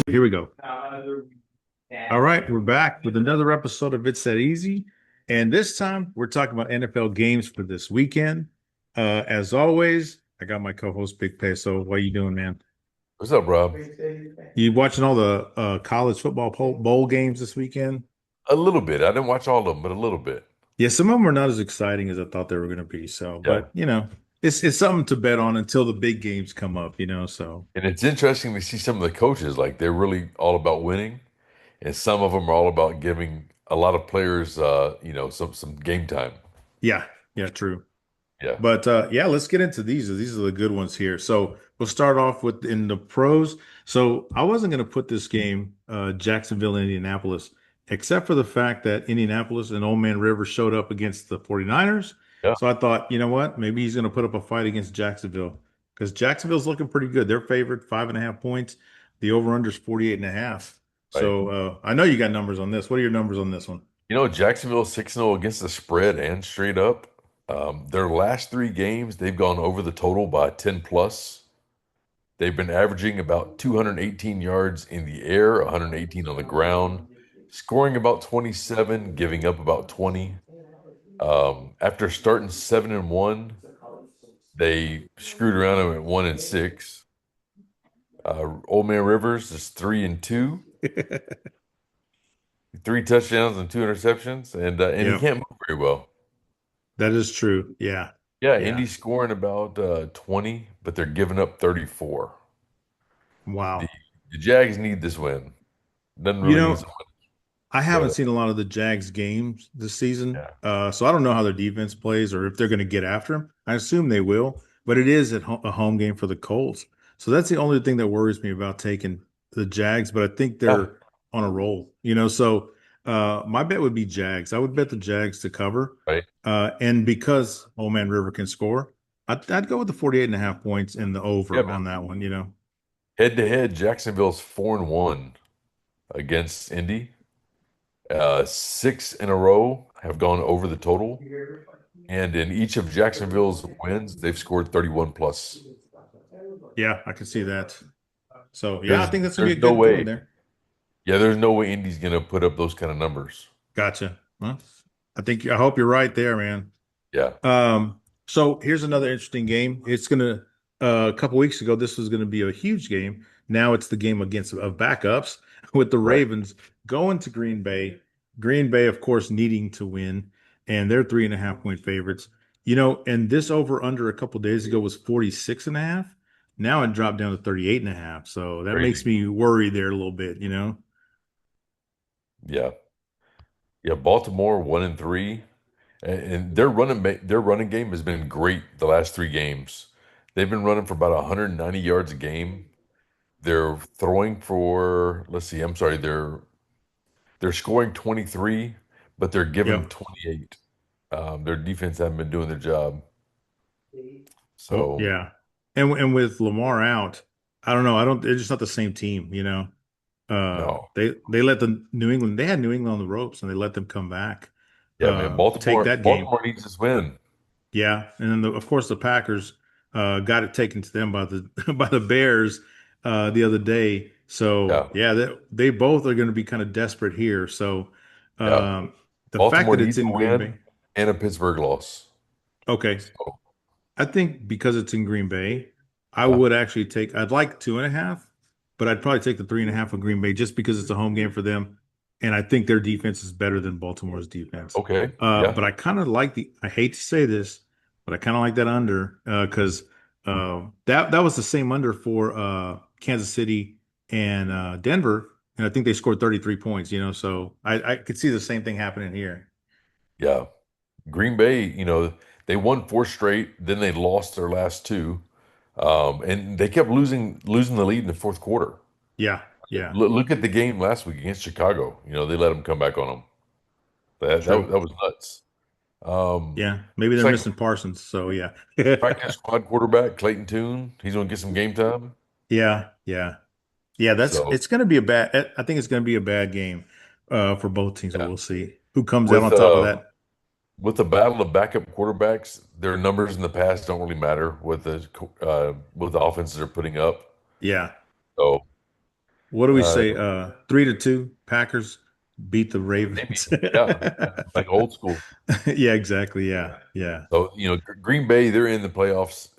Here we go. All right, we're back with another episode of It's That Easy. And this time we're talking about NFL games for this weekend. As always, I got my co-host Big Peso. What are you doing, man? What's up, Rob? You watching all the college football bowl games this weekend? A little bit. I didn't watch all of them, but a little bit. Yeah, some of them are not as exciting as I thought they were going to be. So, Yeah. but it's something to bet on until the big games come up. So And it's interesting to see some of the coaches, like they're really all about winning, and some of them are all about giving a lot of players, some game time. yeah, yeah, true. Yeah. But yeah, let's get into these. These are the good ones here. So we'll start off with in the pros. So I wasn't going to put this game, Jacksonville, Indianapolis, except for the fact that Indianapolis and Old Man River showed up against the 49ers. Yeah. So I thought, you know what? Maybe he's going to put up a fight against Jacksonville because Jacksonville's looking pretty good. They're favored 5.5 points. The over-under is 48.5. Right. So I know you got numbers on this. What are your numbers on this one? Jacksonville 6-0 against the spread and straight up. Their last three games, they've gone over the total by 10 plus. They've been averaging about 218 yards in the air, 118 on the ground, scoring about 27, giving up about 20. After starting 7-1, they screwed around and went 1-6. Old Man Rivers is 3-2, three touchdowns and two interceptions, and he Yeah, can't move very well. that is true. Yeah, Yeah, yeah. Indy's scoring about 20, but they're giving up 34. The Wow. the Jags need this win. Doesn't You really need know, someone. I Go haven't ahead. seen a lot of the Jags games this season, Yeah, so I don't know how their defense plays or if they're going to get after them. I assume they will, but it is a home game for the Colts, so that's the only thing that worries me about taking the Jags. But I think yeah, they're on a roll, So my bet would be Jags. I would bet the Jags to cover, right. and because Old Man River can score, I'd go with the 48.5 points and the Yeah, over man. on that one. Head to head, Jacksonville's 4-1 against Indy. Six in a row have gone over the total. And in each of Jacksonville's wins, they've scored 31 plus. Yeah, I can see that. So yeah, I There's think that's gonna there's be a no good one way. there. Yeah, there's no way Indy's gonna put up those kind of numbers. Gotcha. Well, I hope you're right there, man. Yeah, So here's another interesting game. It's gonna a couple weeks ago, this was gonna be a huge game. Now it's the game against of backups with the right. Ravens going to Green Bay. Green Bay, of course, needing to win, and they're 3.5 point favorites. And this over under a couple days ago was 46.5. Now it dropped down to 38.5. So that makes Crazy. me worry there a little bit. Yeah. Yeah, Baltimore 1-3. And their running game has been great the last three games. They've been running for about 190 yards a game. They're throwing for, let's see, I'm sorry, they're scoring 23, but they're giving up Yep. 28. Their defense haven't been doing their job. Oh, So yeah. And with Lamar out, I don't know. I don't. They're just not the same team. no. They let the New England. They had New England on the ropes, and they let them come back. Yeah, man. Take Baltimore that game. Baltimore needs this win. Yeah, and then of course the Packers got it taken to them by the by the Bears the other day. So Yeah. yeah, they both are going to be kind of desperate here. So Yeah. um, the fact Baltimore that it's needs a in Green Bay, win and a Pittsburgh loss. okay, So I think because it's in Green Bay, I yeah. would actually take. I'd like 2.5, but I'd probably take the 3.5 of Green Bay just because it's a home game for them, and I think their defense is better than Baltimore's defense. Okay. Yeah. But I kind of like the. I hate to say this, but I kind of like that under because that was the same under for Kansas City and Denver, and I think they scored 33 points. So I could see the same thing happening here. Yeah. Green Bay, they won four straight, then they lost their last two. And they kept losing the lead in the fourth quarter. Yeah, yeah, Look at the game last week against Chicago. They let them come back on them. true. That was nuts. Yeah, maybe Looks they're like missing Parsons. So yeah. practice squad quarterback Clayton Tune. He's going to get some game time. Yeah, yeah. Yeah, So it's going to be a bad I think it's going to be a bad game for both teams, but yeah, we'll see who comes out with on top of that. with the battle of backup quarterbacks, their numbers in the past don't really matter with the offenses they're putting up. Yeah. So What do we uh, say? 3-2, Packers beat the maybe, Ravens. yeah, like old school. Yeah, exactly. Yeah. Yeah. So Green Bay, they're in the playoffs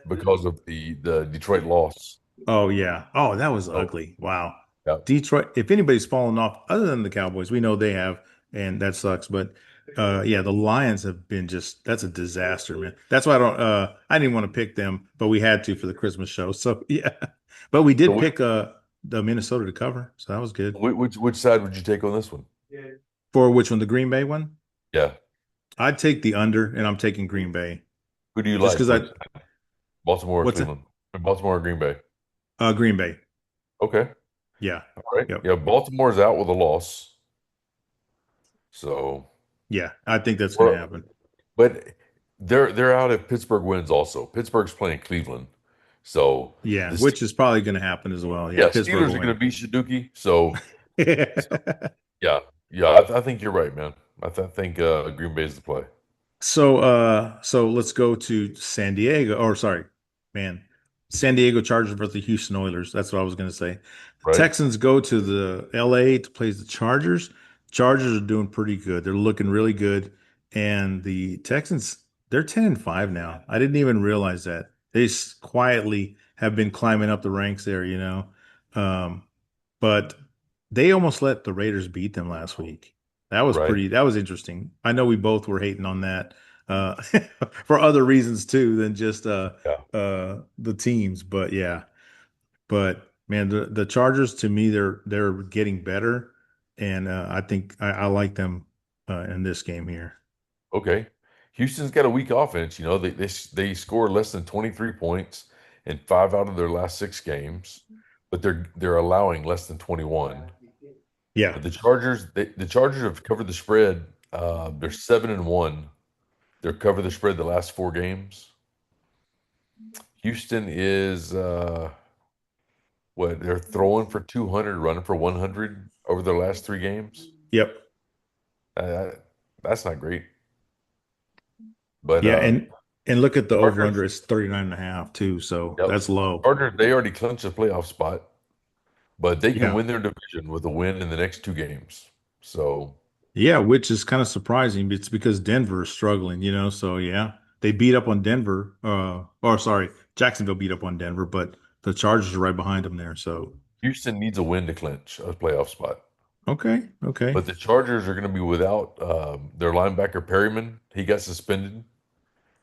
because of the Detroit loss. Oh yeah. Oh, that was So ugly. Wow. yeah. Detroit, if anybody's fallen off other than the Cowboys, we know they have, and that sucks. But yeah, the Lions have been just that's a disaster, man. That's why I didn't want to pick them, but we had to for the Christmas show. So yeah. But we So did pick the Minnesota to cover, so that was good. which side would you take on this one? For which one? The Green Bay one? Yeah. I'd take the under, and I'm taking Green Bay. Who do you Just like? because I Which Baltimore or what's it? Cleveland? Baltimore or Green Bay? Green Bay. Okay. Yeah. All right. Yep. Yeah, Baltimore's out with a loss. So Yeah. I think that's gonna Well, happen. but they're out if Pittsburgh wins also. Pittsburgh's playing Cleveland. So Yeah, the Ste- which is probably gonna happen as well. Yeah, yeah, Pittsburgh Steelers will are going win. to beat Shaduki. So yeah, yeah, I think you're right, man. I think Green Bay's the play, So let's go to San Diego. Or sorry, man, San Diego Chargers versus the Houston Oilers. That's what I was going to say. The right? Texans go to the LA to play the Chargers. Chargers are doing pretty good. They're looking really good, and the Texans they're 10-5 now. I didn't even realize that they quietly have been climbing up the ranks there. Um, but they almost let the Raiders beat them last week. Right. That was interesting. I know we both were hating on that uh, for other reasons too than just Yeah. the teams. But yeah, but man, the Chargers to me they're getting better, and I think I like them in this game here. Okay. Houston's got a weak offense. They score less than 23 points in five out of their last six games, but they're allowing less than 21. Yeah. The Chargers have covered the spread. They're 7-1. They're covered the spread the last four games. Houston is what they're throwing for 200, running for 100 over their last three games. Yep. Uh, that's not great. But Yeah, and look at the over Chargers, under. It's 39.5 too, so yep, that's low. Chargers, they already clinched a playoff spot, but they can Yeah. win their division with a win in the next two games. So Yeah, which is kind of surprising. It's because Denver is struggling, so yeah, they beat up on Denver. Or sorry, Jacksonville beat up on Denver, but the Chargers are right behind them there. So Houston needs a win to clinch a playoff spot. okay, okay. But the Chargers are going to be without their linebacker Perryman. He got suspended,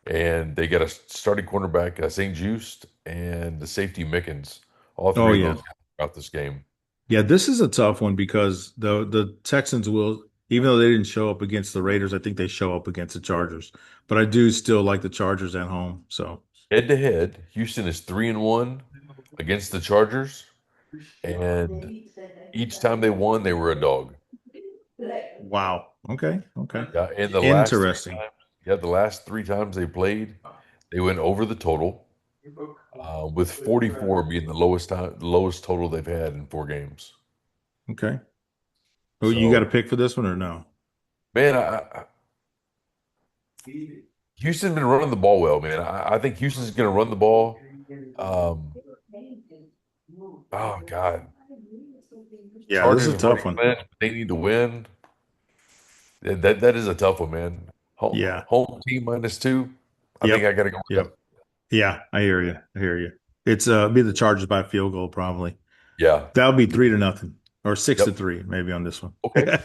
and they got a starting cornerback St. Just and the safety Mickens. All Oh three of yeah, those guys are out this game. yeah. This is a tough one because the Texans will, even though they didn't show up against the Raiders, I think they show up against the Chargers. But I do still like the Chargers at home. So Head to head, Houston is 3-1 against the Chargers, and each time they won, they were a dog. wow. Okay, okay. Yeah, and the last three Interesting. times, yeah, the last three times they played, they went over the total, with 44 being the lowest total they've had in four games. Okay. Oh, you got a So, pick for this one or no? man, Houston's been running the ball well, man. I think Houston's going to run the ball. Um, oh God, Yeah, this Chargers is a have already tough one. clinched. They need to win. That is a tough one, man. Yeah. Home team -2. I think Yep. I got to go with Yep. them. Yeah, I hear you. I hear you. It's be the Chargers by a field goal probably. Yeah. That'll be 3-0 or six to Yep. three maybe on this one. Okay.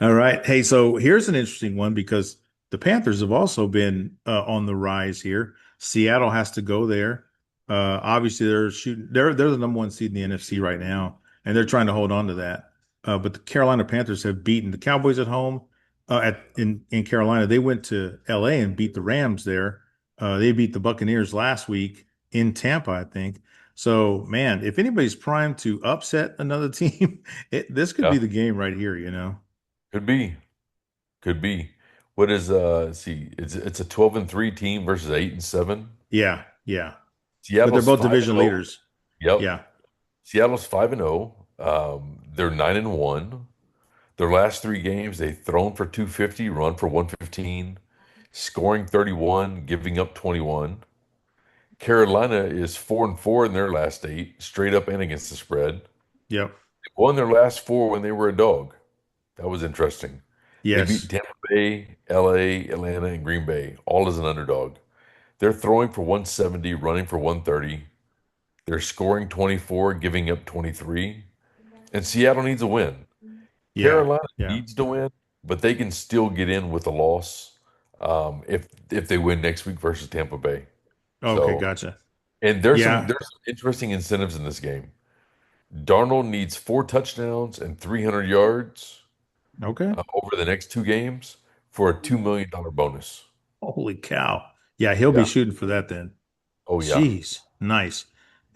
All right. Hey, so here's an interesting one because the Panthers have also been on the rise here. Seattle has to go there. Obviously, they're shooting. They're the number one seed in the NFC right now, and they're trying to hold on to that. But the Carolina Panthers have beaten the Cowboys at home. At in Carolina, they went to LA and beat the Rams there. They beat the Buccaneers last week in Tampa, I think. So, man, if anybody's primed to upset another team, this could be Yeah. the game right here. Could be. Could be. What is let's see, it's a 12-3 team versus 8-7. Yeah, yeah. But they're Seattle's both 5 and division 0. leaders. Yep. Yeah. Seattle's 5-0. They're 9-1. Their last three games, they've thrown for 250, run for 115, scoring 31, giving up 21. Carolina is 4-4 in their last eight, straight up and against the spread. Yep. They won their last four when they were a dog. That was interesting. They beat Yes. Tampa Bay, LA, Atlanta, and Green Bay, all as an underdog. They're throwing for 170, running for 130. They're scoring 24, giving up 23. And Seattle needs a win. Yeah. Carolina Yeah. needs to win, but they can still get in with a loss if they win next week versus Tampa Bay. Okay, So, gotcha. and Yeah. there's some interesting incentives in this game. Darnold needs four touchdowns and 300 yards Okay. over the next two games for a $2 million bonus. Holy cow. Yeah, he'll be Yeah. shooting for that then. Oh yeah. Jeez. Nice.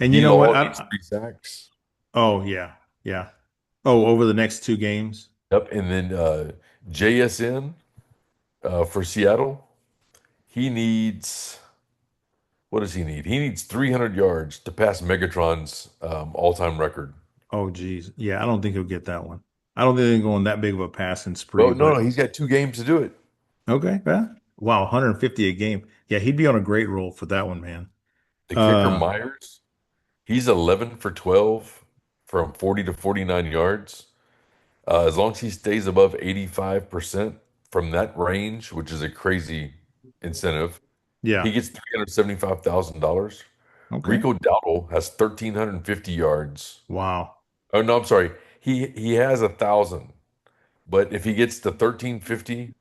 And you D know what? Law needs three sacks. Oh, yeah. Yeah. Oh, over the next two games. Yep. And then JSN for Seattle, he needs what does he need? He needs 300 yards to pass Megatron's all-time record. Oh, geez. Yeah, I don't think he'll get that one. I don't think they're going that big of a passing spree, Well, no, no, but he's got two games to do it. okay. Yeah. Wow, 150 a game. Yeah, he'd be on a great roll for that one, man. The kicker Uh, Myers, he's 11 for 12 from 40 to 49 yards. As long as he stays above 85% from that range, which is a crazy incentive, yeah. he gets $375,000. Okay. Rico Dowdle has 1,350 yards. Wow. Oh no, I'm sorry. He has 1,000, but if he gets to 1,350,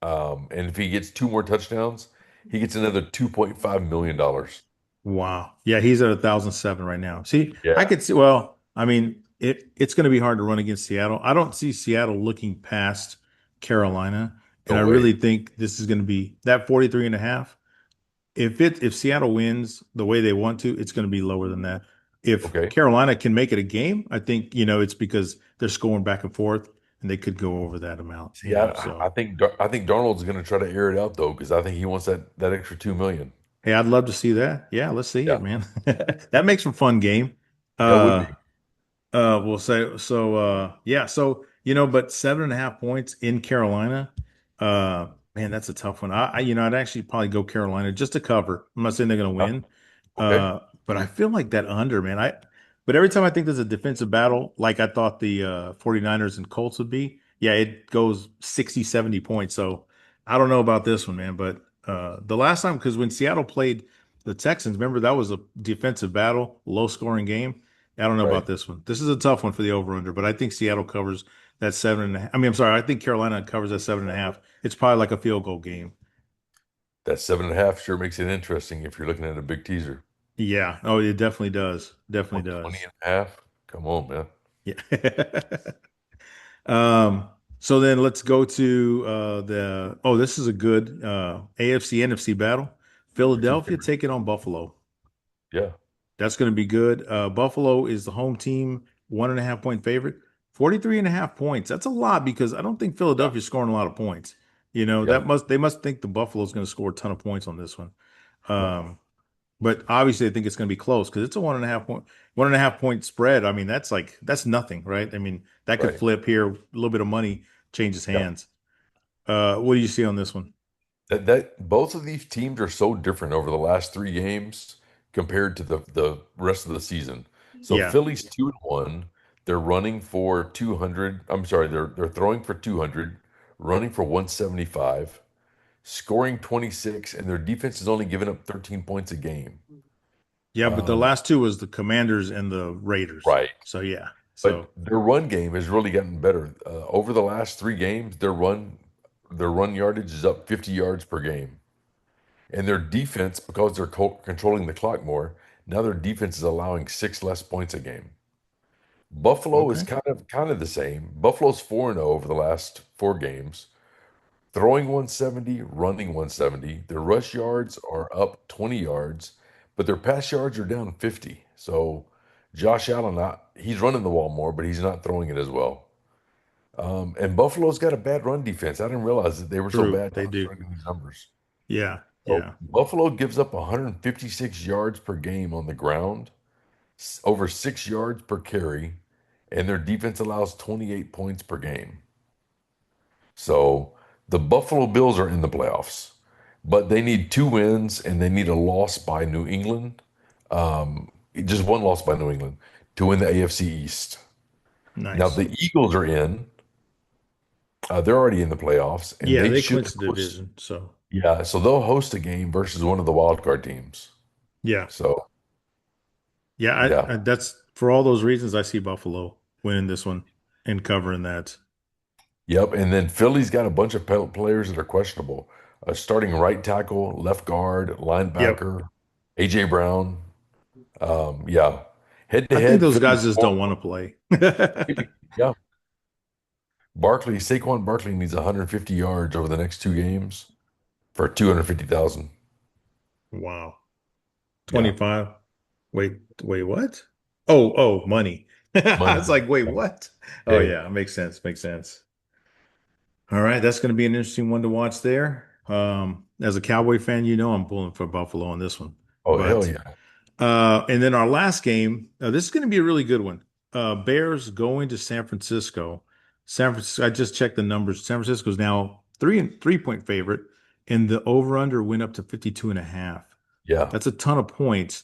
and if he gets two more touchdowns, he gets another $2.5 million. Wow. Yeah, he's at 1,007 right now. See, I Yeah. could see, well, I mean, it's going to be hard to run against Seattle. I don't see Seattle looking past Carolina, and No I way. really think this is going to be that 43 and a half. If Seattle wins the way they want to, it's going to be lower than that. If Okay. Carolina can make it a game, I think, it's because they're scoring back and forth and they could go over that amount, See, I so. think I think Darnold's going to try to air it out though, because I think he wants that extra 2 million. Hey, I'd love to see that. Yeah, let's see Yeah, it, man. That makes for a fun game. that would be. Uh we'll say so. Yeah. So but 7.5 points in Carolina. Man, that's a tough one. I'd actually probably go Carolina just to cover. I'm not saying they're going to Huh? win, Okay. but I feel like that under, man. But every time I think there's a defensive battle, like I thought the 49ers and Colts would be, yeah, it goes 60, 70 points. So I don't know about this one, man. But the last time, because when Seattle played the Texans, remember that was a defensive battle, low scoring game. I don't know Right. about this one. This is a tough one for the over under, but I think Seattle covers that 7.5. I mean, I'm sorry, I think Carolina covers that 7.5. It's probably like a field goal game. That 7.5 sure makes it interesting if you're looking at a big teaser. Yeah. Oh, it definitely does. Definitely 120 does. and a half. Come on, man. Yeah. So then let's go to this is a good AFC NFC battle. Your two Philadelphia favorites. taking on Buffalo. Yeah. That's going to be good. Buffalo is the home team, 1.5 point favorite. 43 and a half points. That's a lot because I don't think Yeah. Philadelphia's scoring a lot of points. Yeah. They must think the Buffalo's going to score a ton of points on this one. No. Um, but obviously, I think it's going to be close because it's a 1.5 point spread. I mean, that's nothing, right? I mean, that could Right. flip here. A little bit of money changes Yeah. hands. What do you see on this one? That both of these teams are so different over the last three games compared to the rest of the season. So Yeah. Philly's 2-1. They're running for 200. I'm sorry, they're throwing for 200, running for 175, scoring 26, and their defense is only giving up 13 points a game. Yeah, but the Um, last two was the Commanders and the Raiders. right. So yeah. But So their run game has really gotten better. Over the last three games, their run yardage is up 50 yards per game. And their defense, because they're controlling the clock more, now their defense is allowing six less points a game. Buffalo is okay. kind of the same. Buffalo's 4-0 over the last four games, throwing 170, running 170. Their rush yards are up 20 yards, but their pass yards are down 50. So Josh Allen, he's running the ball more, but he's not throwing it as well. And Buffalo's got a bad run defense. I didn't realize that they were so True. bad. I They was do. running these numbers. Yeah. So Yeah. Buffalo gives up 156 yards per game on the ground, over 6 yards per carry, and their defense allows 28 points per game. So the Buffalo Bills are in the playoffs, but they need two wins and they need a loss by New England. Just one loss by New England to win the AFC East. Now Nice. the Eagles are in. They're already in the playoffs and Yeah, they they should clinched the host. division. So Yeah, so they'll host a game versus one of the wild card teams. yeah. So Yeah, yeah. that's for all those reasons I see Buffalo winning this one and covering that. Yep. And then Philly's got a bunch of players that are questionable. Starting right tackle, left guard, Yep. linebacker, AJ Brown. Yeah. Head to I think head, those Philly's guys just don't want to 4. play. Maybe. Yeah. Saquon Barkley needs 150 yards over the next two games for 250,000. Wow. Yeah. 25. Wait, what? Oh, money. I Money. was like, wait, Yeah. what? Oh Okay. yeah, makes sense. Makes sense. All right, that's going to be an interesting one to watch there. As a Cowboy fan, you know I'm pulling for Buffalo on this one. Oh, hell But yeah. and then our last game, this is going to be a really good one. Bears going to San Francisco. San Francisco, I just checked the numbers. San Francisco's now 3 point favorite, and the over-under went up to 52.5. Yeah. That's a ton of points.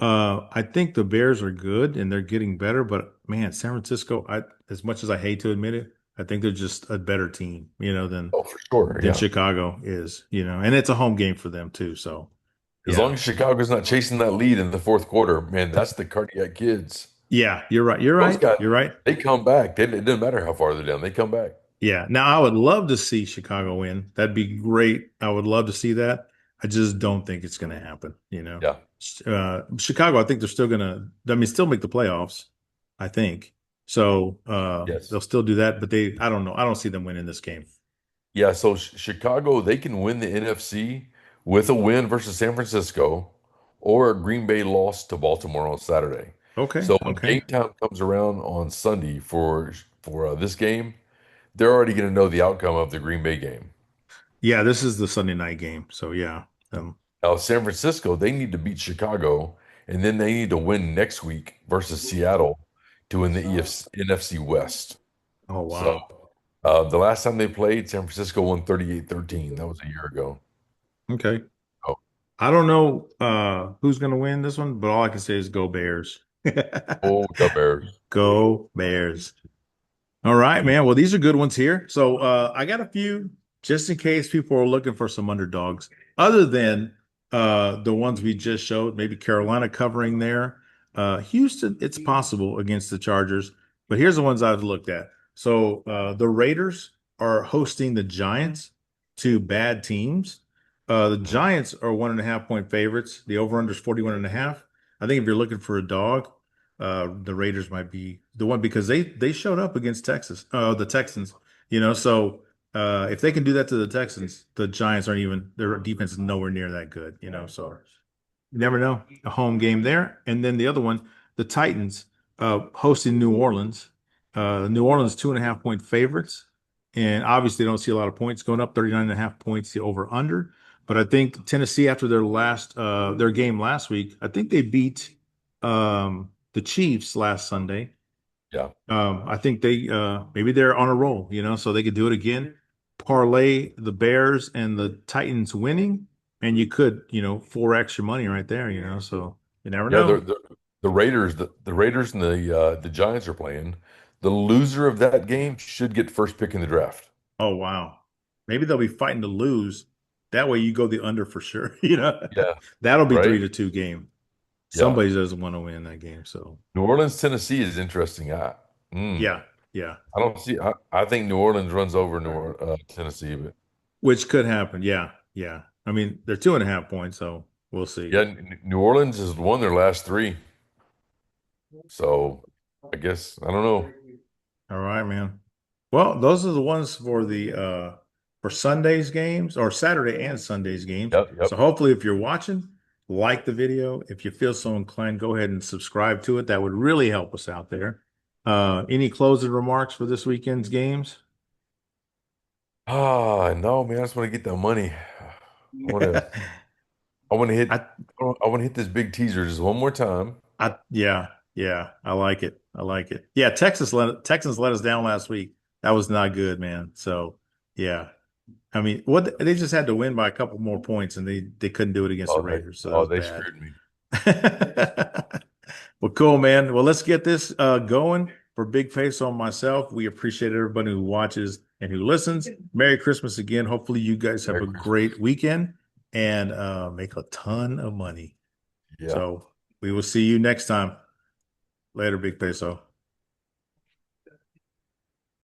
I think the Bears are good and they're getting better, but man, San Francisco, as much as I hate to admit it, I think they're just a better team, than Oh, for sure. than Yeah. Chicago is, and it's a home game for them too. So As yeah. long as Chicago's not chasing that lead in the fourth quarter, man, that's the cardiac kids. Yeah, you're right. You're Those right. guys, You're right. they come back. It doesn't matter how far they're down. They come back. Yeah. Now I would love to see Chicago win. That'd be great. I would love to see that. I just don't think it's going to happen. Yeah. Chicago, I think they're still going to, I mean, still make the playoffs, I think. So they'll Yes. still do that, but I don't know. I don't see them winning this game. Yeah. So Chicago, they can win the NFC with a win versus San Francisco or a Green Bay loss to Baltimore on Saturday. Okay. So when Okay. game time comes around on Sunday for this game, they're already going to know the outcome of the Green Bay game. Yeah, this is the Sunday night game. So yeah. Now, San Francisco, they need to beat Chicago, and then they need to win next week versus Seattle to win the NFC West. Oh, So wow. the last time they played, San Francisco won 38-13. That was a year ago. Okay. Oh, I don't know who's going to win this one, but all I can say is go Bears. oh, the Bears. Go Bears. All right, man. Well, these are good ones here. So I got a few just in case people are looking for some underdogs, other than the ones we just showed, maybe Carolina covering there. Houston, it's possible against the Chargers, but here's the ones I've looked at. So the Raiders are hosting the Giants, two bad teams. The Mhm. Giants are 1.5 point favorites. The over-under is 41.5. I think if you're looking for a dog, the Raiders might be the one because they showed up against the Texans, so if they can do that to the Texans, the Giants aren't even their defense is nowhere near that good. So you never know. A home game there. And then the other one, the Titans hosting New Orleans. New Orleans 2.5 point favorites. And obviously they don't see a lot of points going up, 39.5 points, the over under. But I think Tennessee, after their game last week, I think they beat the Chiefs last Sunday. Yeah. I think they maybe they're on a roll, so they could do it again. Parlay the Bears and the Titans winning, and you could, 4x your money right there. So you never Yeah, know. the Raiders, the Raiders and the Giants are playing. The loser of that game should get first pick in the draft. Oh wow. Maybe they'll be fighting to lose. That way you go the under for sure. Yeah, That'll be right? 3-2 game. Yeah. Somebody doesn't want to win that game. So New Orleans, Tennessee is interesting. yeah, yeah. I don't see. I think New Orleans runs over Tennessee, but Which could happen. Yeah, yeah. I mean, they're 2.5 points, so we'll see. yeah, New Orleans has won their last three. So I guess I don't know. All right, man. Well, those are the ones for Sunday's games or Saturday and Sunday's games. Yep, So yep. hopefully if you're watching, like the video. If you feel so inclined, go ahead and subscribe to it. That would really help us out there. Any closing remarks for this weekend's games? No, man. I just want to get that money. I want to. I want to hit. I I want to hit this big teaser just one more time. yeah, yeah, I like it. I like it. Yeah, Texans let us down last week. That was not good, man. So Yeah. I mean, what they just had to win by a couple more points, and they couldn't do it against the Oh, they Raiders, so that oh was they bad. screwed me. Well, cool, man. Well, let's get this going for Big Face on myself. We appreciate everybody who watches and who listens. Merry Christmas again. Hopefully, you guys have Merry a Christmas. great weekend and make a ton of money. Yeah. So we will see you next time. Later, Big Peso.